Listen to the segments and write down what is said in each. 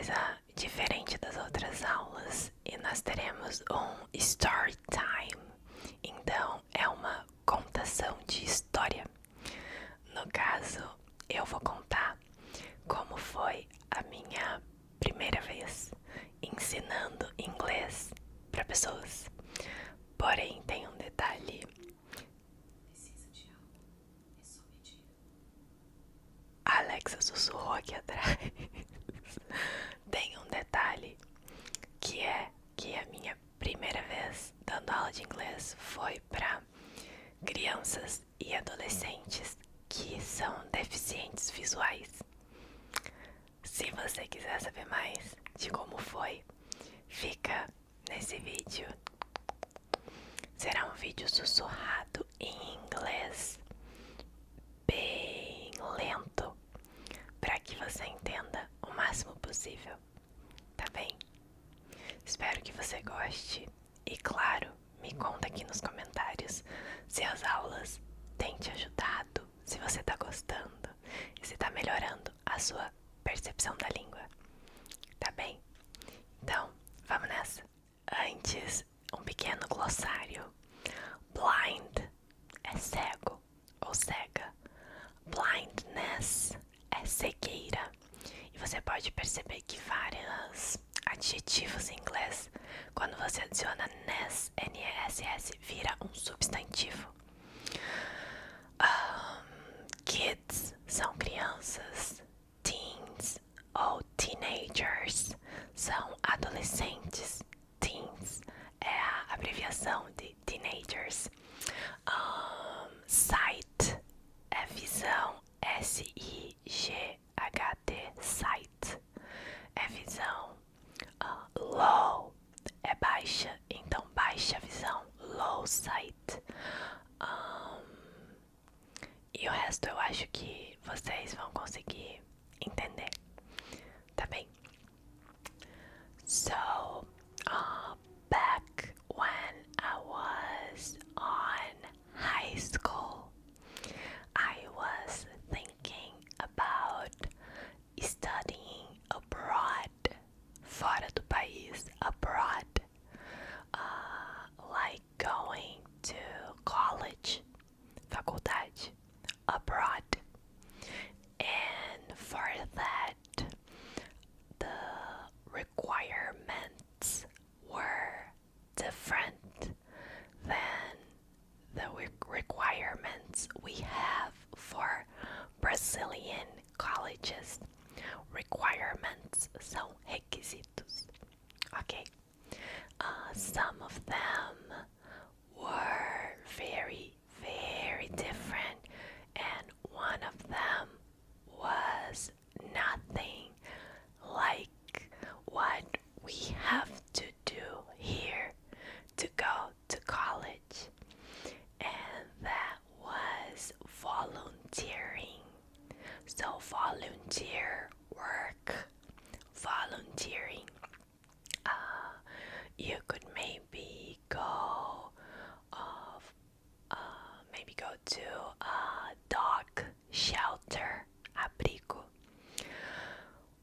coisa diferente das outras aulas e nós teremos um story time. Então é uma contação de história. No caso, eu vou contar como foi a minha primeira vez ensinando inglês para pessoas. Porém, tem um detalhe. Precisa de água, é só pedir. A Alexa sussurrou aqui atrás. Tem um detalhe que é que a minha primeira vez dando aula de inglês foi para crianças e adolescentes que são deficientes visuais. Se você quiser saber mais de como foi, fica nesse vídeo. Será um vídeo sussurrado em inglês, bem lento, para que você entenda o máximo possível, tá bem? Espero que você goste e, claro, me conta aqui nos comentários se as aulas têm te ajudado, se você tá gostando e se tá melhorando a sua percepção da língua, tá bem? Então, vamos nessa. Antes, um pequeno glossário. Blind é cego ou cega. Blindness é cegueira. E você pode perceber que vários adjetivos em inglês, quando você adiciona ness, N-E-S-S, vira um substantivo. Kids são crianças. Teens ou teenagers são adolescentes. Teens é a abreviação de teenagers. Sight é visão, S-I-G-H-T, sight é visão. Low é baixa, então baixa visão, low sight. E o resto eu acho que vocês vão conseguir entender, tá bem? So, back when I was on high school, I was thinking about studying abroad, fora do país, abroad, like going to college, faculdade, abroad. And for that, the requirements were different than the requirements we have for Brazilian colleges. Requirements são requisitos, ok? Some of them were very, very different, and one of them was nothing like what we have to do here to go to college, and that was volunteering. So volunteer work, volunteering. You could maybe go to a dog shelter, abrigo,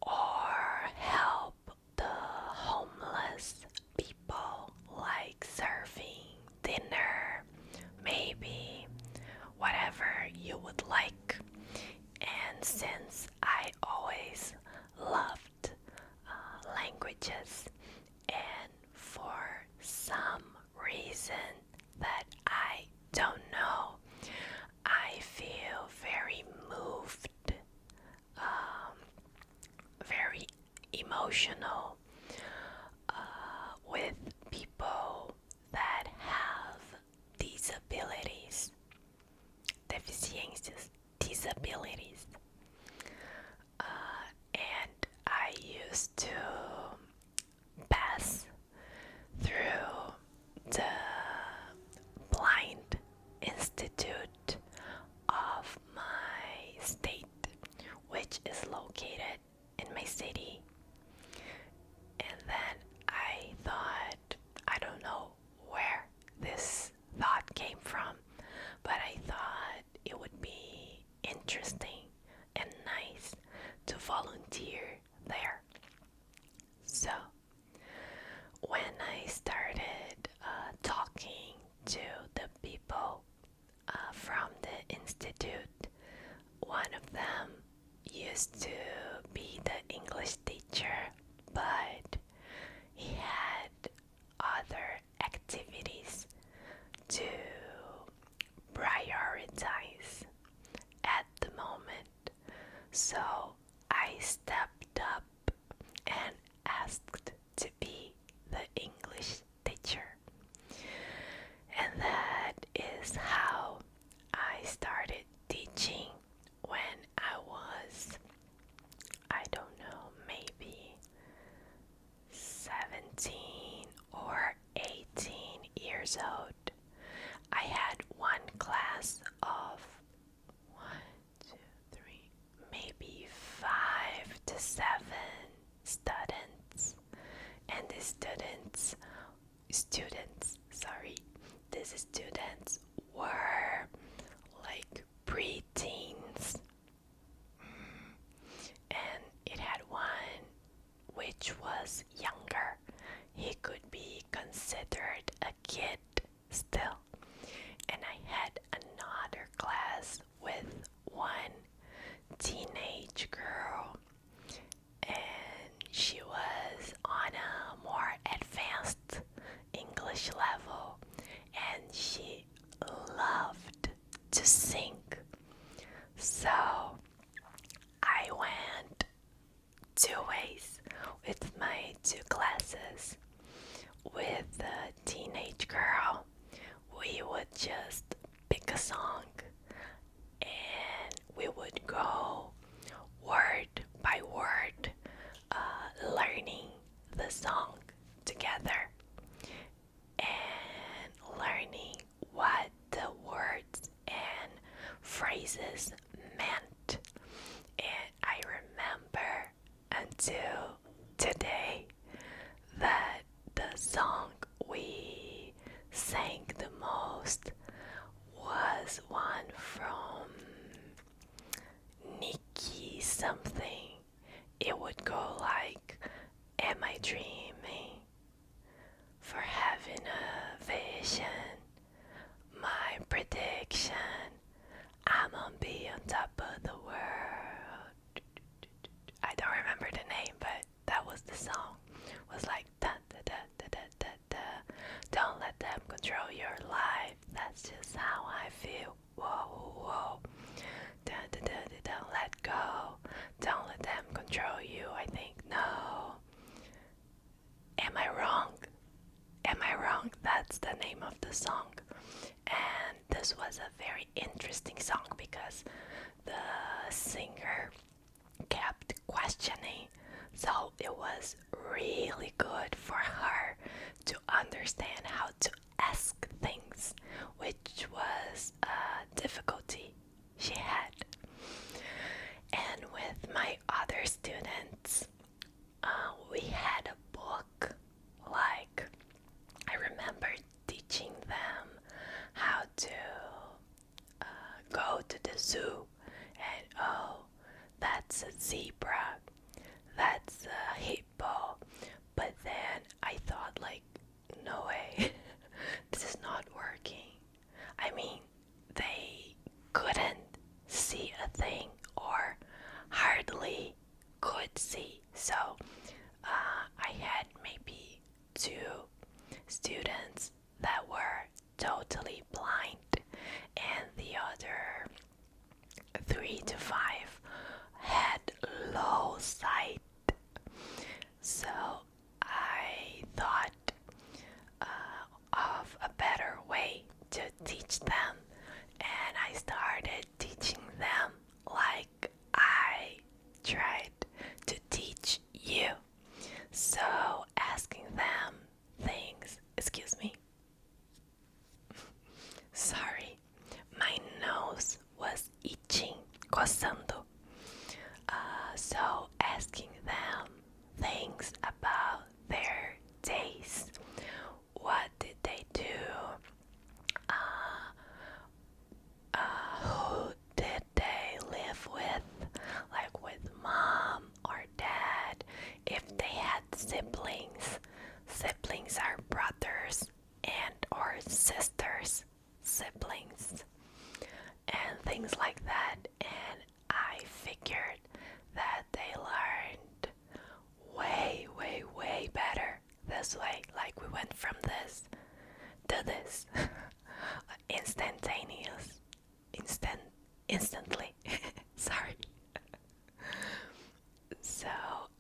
or help the homeless people, like serving dinner, maybe whatever you would like. And since I always loved languages, and for some reason that I don't know, I feel very moved, very emotional with people that have disabilities, deficiências, disabilities. And I used to pass through the blind institute of my state, which is located in my city. And then I thought, I don't know where this thought came from, but I thought it would be interesting used to be the English teacher, but he had other activities to prioritize at the moment. So I stepped up and asked to be the English teacher. And that is how I started teaching when I was, I don't know, maybe 17 or 18 years old. I had one class of 1, 2, 3, maybe 5 to 7 students, and the these students were like pre-teens, and it had one which was younger. He could be considered a kid still. And I had another class with one teenage girl, and she was on a more advanced English level, and she loved to sing. So I went two ways with my two classes. With the teenage girl, we would just pick a song and we would go word by word, learning the song together and learning what the words and phrases meant. And I remember until today that the song we sang the most was one from Nikki something. It would go like, am I dreaming for having a vision? My prediction, I'm gonna be on top of the world. I don't remember the name, but that was the song. It was like da da da da da da da. Don't let them control your life. That's just how I feel. Whoa whoa. Da da da da. Don't let go. Don't let them control you. I think no. Am I wrong? Am I wrong? That's the name of the song. And this was a very interesting song because the singer kept questioning, so it was really good for her to understand how to ask things, which was a difficulty she had. And with my other students, we had a book. Like, I remember teaching them how to go to the zoo, and oh, that's a zebra, that's a hippo. But then I thought, like, no way, this is not working. I mean, they couldn't see a thing or hardly could see. So I had maybe 2 students that were totally blind, and the other 3 to 5 had low sight. So I thought of a better way to teach them, and I started teaching them like I tried to teach you. So asking them things, excuse me, sorry, my nose was itching, coçando. So asking them things about their days. What did they do? Who did they live with? Like with mom or dad? If they had siblings. Siblings are brothers and or sisters. Siblings. And things like that. And I figured fast way. Like we went from this to this. Instantly. Sorry. So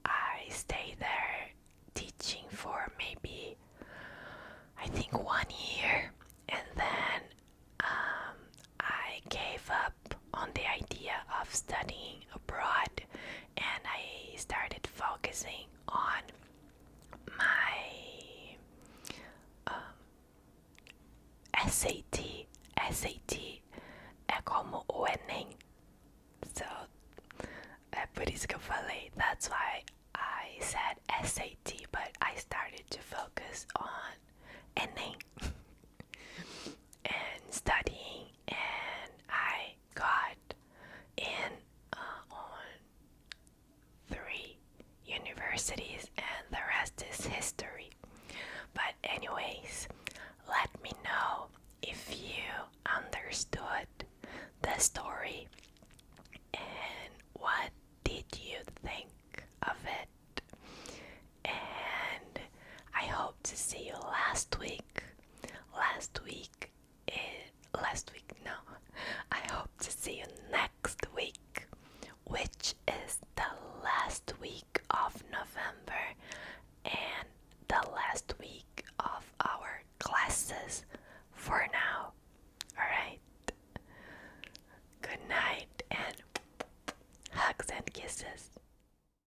I stayed there teaching for maybe, I think, 1 year, and then I gave up on the idea of studying abroad, and I started focusing on my SAT é como o Enem. So é por isso que eu falei. That's why I said SAT, but I started to focus on Enem and studying, and I got in on 3 universities, and the rest is history. But anyways, let me know if you understood the story and what did you think of it. And I hope to see you I hope to see you